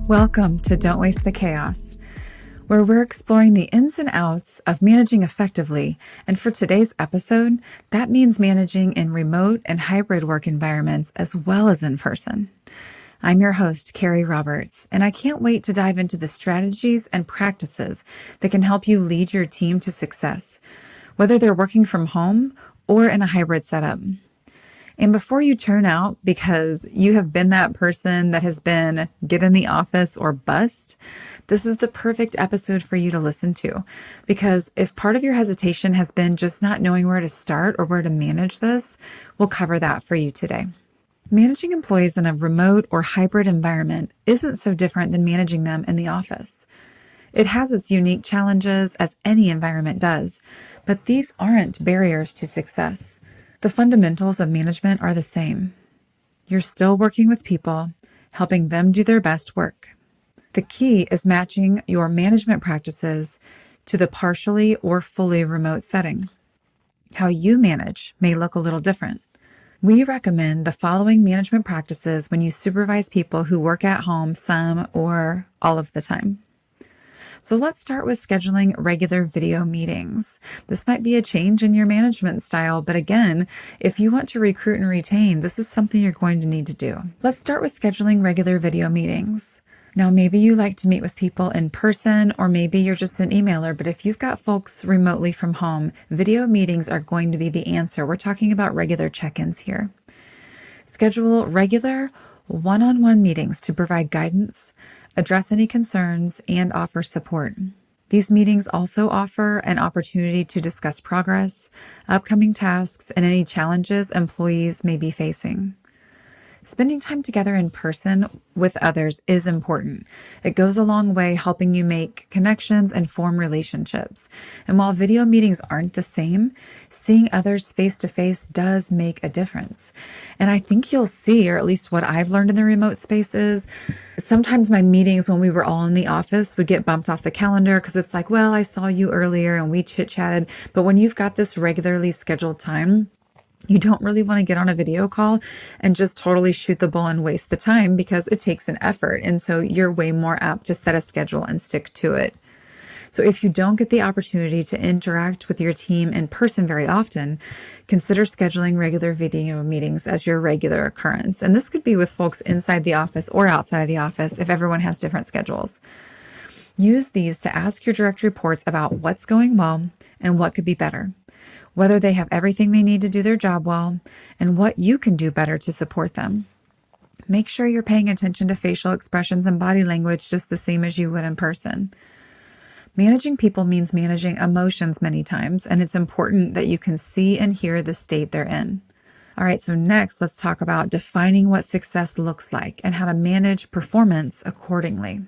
Welcome to Don't Waste the Chaos, where we're exploring the ins and outs of managing effectively. And for today's episode, that means managing in remote and hybrid work environments as well as in person. I'm your host, Carrie Roberts, and I can't wait to dive into the strategies and practices that can help you lead your team to success, whether they're working from home or in a hybrid setup. And before you turn out because you have been that person that has been get in the office or bust, this is the perfect episode for you to listen to. Because if part of your hesitation has been just not knowing where to start or where to manage this, we'll cover that for you today. Managing employees in a remote or hybrid environment isn't so different than managing them in the office. It has its unique challenges, as any environment does, but these aren't barriers to success. The fundamentals of management are the same. You're still working with people, helping them do their best work. The key is matching your management practices to the partially or fully remote setting. How you manage may look a little different. We recommend the following management practices when you supervise people who work at home some or all of the time. So let's start with scheduling regular video meetings. This might be a change in your management style, but again, if you want to recruit and retain, this is something you're going to need to do. Let's start with scheduling regular video meetings. Now, maybe you like to meet with people in person, or maybe you're just an emailer, but if you've got folks remotely from home, video meetings are going to be the answer. We're talking about regular check-ins here. Schedule regular one-on-one meetings to provide guidance, address any concerns, and offer support. These meetings also offer an opportunity to discuss progress, upcoming tasks, and any challenges employees may be facing. Spending time together in person with others is important. It goes a long way helping you make connections and form relationships. And while video meetings aren't the same, seeing others face to face does make a difference. And I think you'll see, or at least what I've learned in the remote space is, sometimes my meetings when we were all in the office would get bumped off the calendar because it's like, well, I saw you earlier and we chit-chatted. But when you've got this regularly scheduled time, you don't really want to get on a video call and just totally shoot the bull and waste the time because it takes an effort. And so you're way more apt to set a schedule and stick to it. So if you don't get the opportunity to interact with your team in person very often, consider scheduling regular video meetings as your regular occurrence. And this could be with folks inside the office or outside of the office if everyone has different schedules. Use these to ask your direct reports about what's going well and what could be better, whether they have everything they need to do their job well, and what you can do better to support them. Make sure you're paying attention to facial expressions and body language just the same as you would in person. Managing people means managing emotions many times, and it's important that you can see and hear the state they're in. All right, so next, let's talk about defining what success looks like and how to manage performance accordingly.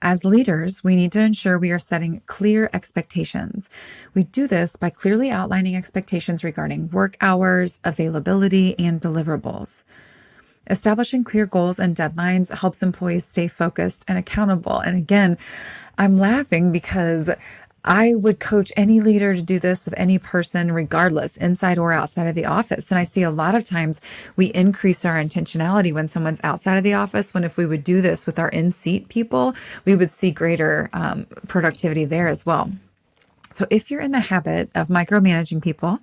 As leaders, we need to ensure we are setting clear expectations. We do this by clearly outlining expectations regarding work hours, availability, and deliverables. Establishing clear goals and deadlines helps employees stay focused and accountable. And again, I'm laughing because I would coach any leader to do this with any person, regardless, inside or outside of the office. And I see a lot of times we increase our intentionality when someone's outside of the office, when if we would do this with our in-seat people, we would see greater productivity there as well. So if you're in the habit of micromanaging people,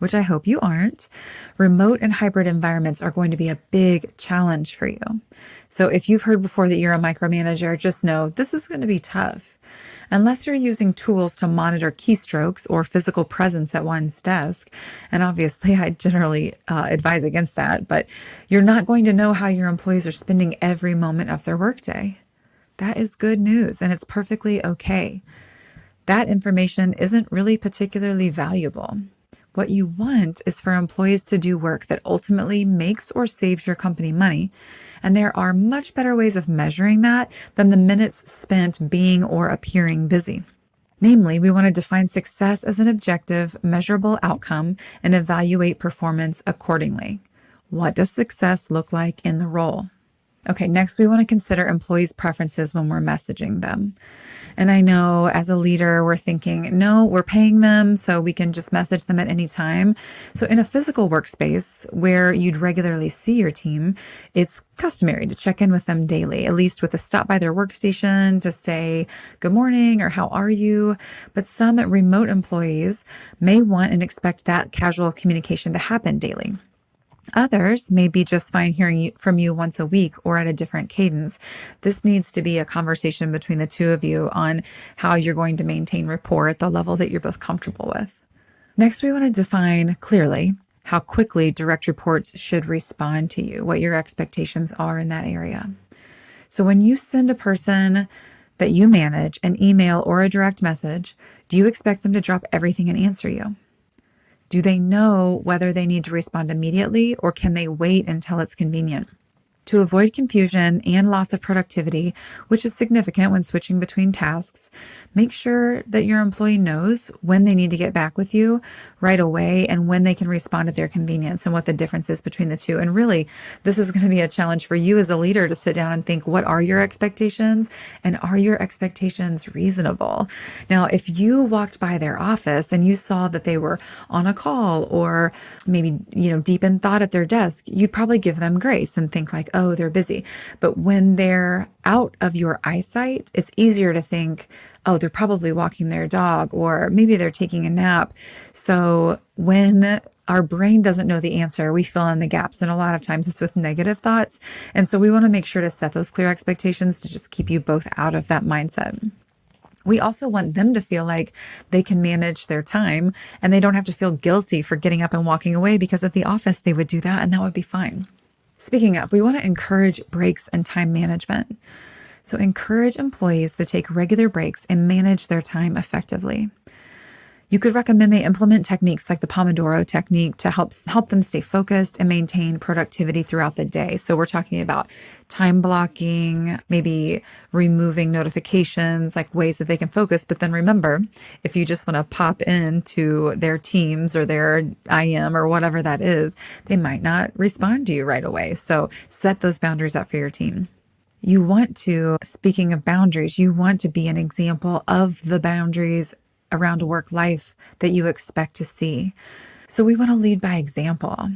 which I hope you aren't, remote and hybrid environments are going to be a big challenge for you. So if you've heard before that you're a micromanager, just know this is going to be tough. Unless you're using tools to monitor keystrokes or physical presence at one's desk, and obviously I generally advise against that, but you're not going to know how your employees are spending every moment of their workday. That is good news, and it's perfectly okay. That information isn't really particularly valuable. What you want is for employees to do work that ultimately makes or saves your company money. And there are much better ways of measuring that than the minutes spent being or appearing busy. Namely, we want to define success as an objective, measurable outcome and evaluate performance accordingly. What does success look like in the role? Okay, next we want to consider employees' preferences when we're messaging them. And I know as a leader, we're thinking, no, we're paying them so we can just message them at any time. So in a physical workspace where you'd regularly see your team, it's customary to check in with them daily, at least with a stop by their workstation to say good morning or how are you. But some remote employees may want and expect that casual communication to happen daily. Others may be just fine hearing from you once a week or at a different cadence. This needs to be a conversation between the two of you on how you're going to maintain rapport at the level that you're both comfortable with. Next, we want to define clearly how quickly direct reports should respond to you, what your expectations are in that area. So when you send a person that you manage an email or a direct message, do you expect them to drop everything and answer you? Do they know whether they need to respond immediately or can they wait until it's convenient? To avoid confusion and loss of productivity, which is significant when switching between tasks, make sure that your employee knows when they need to get back with you right away and when they can respond at their convenience and what the difference is between the two. And really, this is going to be a challenge for you as a leader to sit down and think, what are your expectations and are your expectations reasonable? Now, if you walked by their office and you saw that they were on a call or maybe, deep in thought at their desk, you'd probably give them grace and think like, oh, they're busy. But when they're out of your eyesight, it's easier to think, oh, they're probably walking their dog, or maybe they're taking a nap. So when our brain doesn't know the answer, we fill in the gaps. And a lot of times it's with negative thoughts. And so we want to make sure to set those clear expectations to just keep you both out of that mindset. We also want them to feel like they can manage their time and they don't have to feel guilty for getting up and walking away, because at the office they would do that and that would be fine. Speaking of, we want to encourage breaks and time management. So encourage employees to take regular breaks and manage their time effectively. You could recommend they implement techniques like the Pomodoro technique to help them stay focused and maintain productivity throughout the day. So we're talking about time blocking, maybe removing notifications, like ways that they can focus. But then remember, if you just want to pop into their Teams or their IM or whatever that is, they might not respond to you right away. So set those boundaries up for your team. You want to, speaking of boundaries, you want to be an example of the boundaries around work life that you expect to see. So we want to lead by example.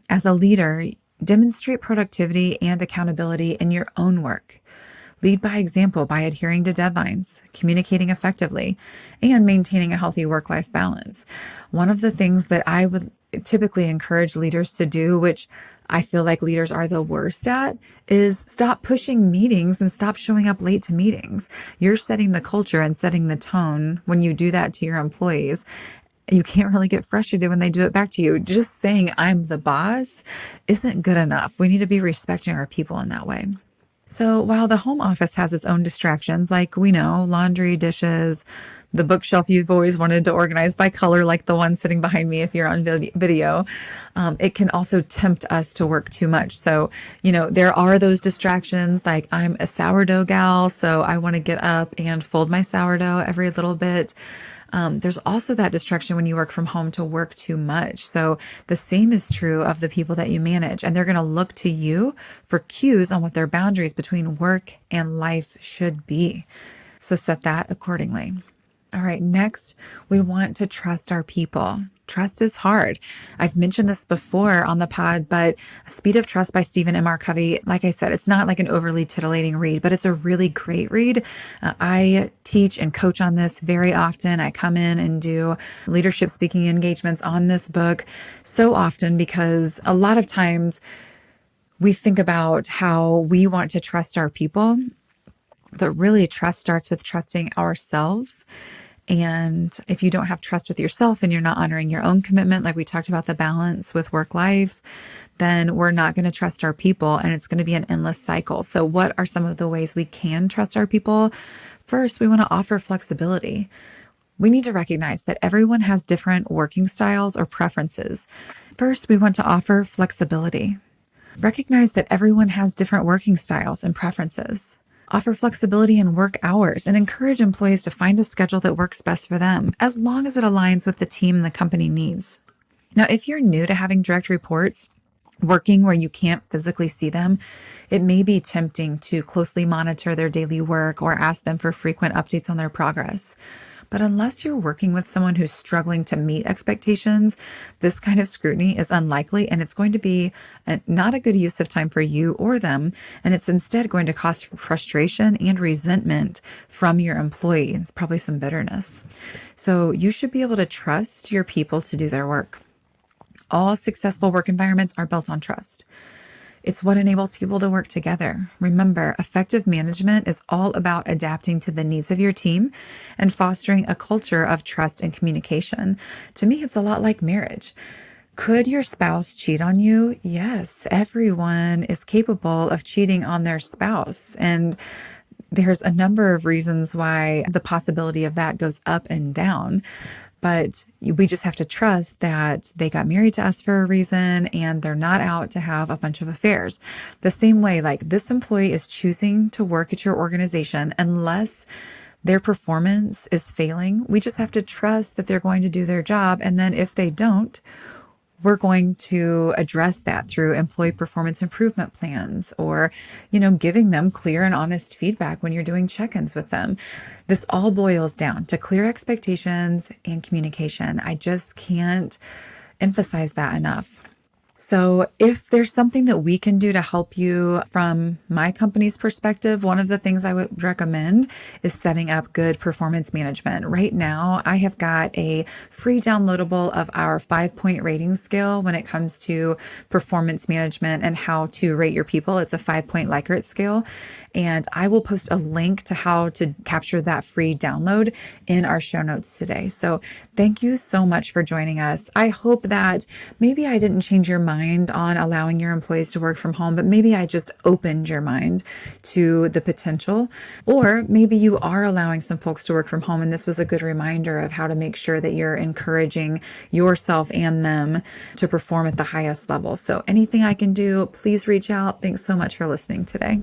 As a leader, demonstrate productivity and accountability in your own work. Lead by example by adhering to deadlines, communicating effectively, and maintaining a healthy work-life balance. One of the things that I would typically encourage leaders to do, which I feel like leaders are the worst at, is stop pushing meetings and stop showing up late to meetings. You're setting the culture and setting the tone when you do that to your employees. You can't really get frustrated when they do it back to you. Just saying I'm the boss isn't good enough. We need to be respecting our people in that way. So while the home office has its own distractions, like we know, laundry, dishes, the bookshelf you've always wanted to organize by color, like the one sitting behind me if you're on video, it can also tempt us to work too much. So, there are those distractions, like I'm a sourdough gal, so I want to get up and fold my sourdough every little bit. There's also that distraction when you work from home to work too much. So the same is true of the people that you manage, and they're going to look to you for cues on what their boundaries between work and life should be. So set that accordingly. All right, next, we want to trust our people. Trust is hard. I've mentioned this before on the pod, but Speed of Trust by Stephen M. R. Covey, like I said, it's not like an overly titillating read, but it's a really great read. I teach and coach on this very often. I come in and do leadership speaking engagements on this book so often because a lot of times we think about how we want to trust our people, but really trust starts with trusting ourselves. And if you don't have trust with yourself and you're not honoring your own commitment, like we talked about the balance with work life, then we're not going to trust our people and it's going to be an endless cycle. So what are some of the ways we can trust our people? First, we want to offer flexibility. We need to recognize that everyone has different working styles or preferences. First, we want to offer flexibility. Recognize that everyone has different working styles and preferences. Offer flexibility in work hours and encourage employees to find a schedule that works best for them, as long as it aligns with the team the company needs. Now, if you're new to having direct reports, working where you can't physically see them, it may be tempting to closely monitor their daily work or ask them for frequent updates on their progress. But unless you're working with someone who's struggling to meet expectations, this kind of scrutiny is unlikely, and it's going to be not a good use of time for you or them. And it's instead going to cause frustration and resentment from your employee. It's probably some bitterness. So you should be able to trust your people to do their work. All successful work environments are built on trust. It's what enables people to work together. Remember, effective management is all about adapting to the needs of your team and fostering a culture of trust and communication. To me, it's a lot like marriage. Could your spouse cheat on you? Yes, everyone is capable of cheating on their spouse. And there's a number of reasons why the possibility of that goes up and down. But we just have to trust that they got married to us for a reason and they're not out to have a bunch of affairs. The same way, like this employee is choosing to work at your organization unless their performance is failing. We just have to trust that they're going to do their job. And then if they don't, we're going to address that through employee performance improvement plans or, giving them clear and honest feedback when you're doing check-ins with them. This all boils down to clear expectations and communication. I just can't emphasize that enough. So if there's something that we can do to help you from my company's perspective, one of the things I would recommend is setting up good performance management. Right now, I have got a free downloadable of our 5-point rating scale when it comes to performance management and how to rate your people. It's a 5-point Likert scale. And I will post a link to how to capture that free download in our show notes today. So thank you so much for joining us. I hope that maybe I didn't change your mind on allowing your employees to work from home, but maybe I just opened your mind to the potential. Or maybe you are allowing some folks to work from home, and this was a good reminder of how to make sure that you're encouraging yourself and them to perform at the highest level. So anything I can do, please reach out. Thanks so much for listening today.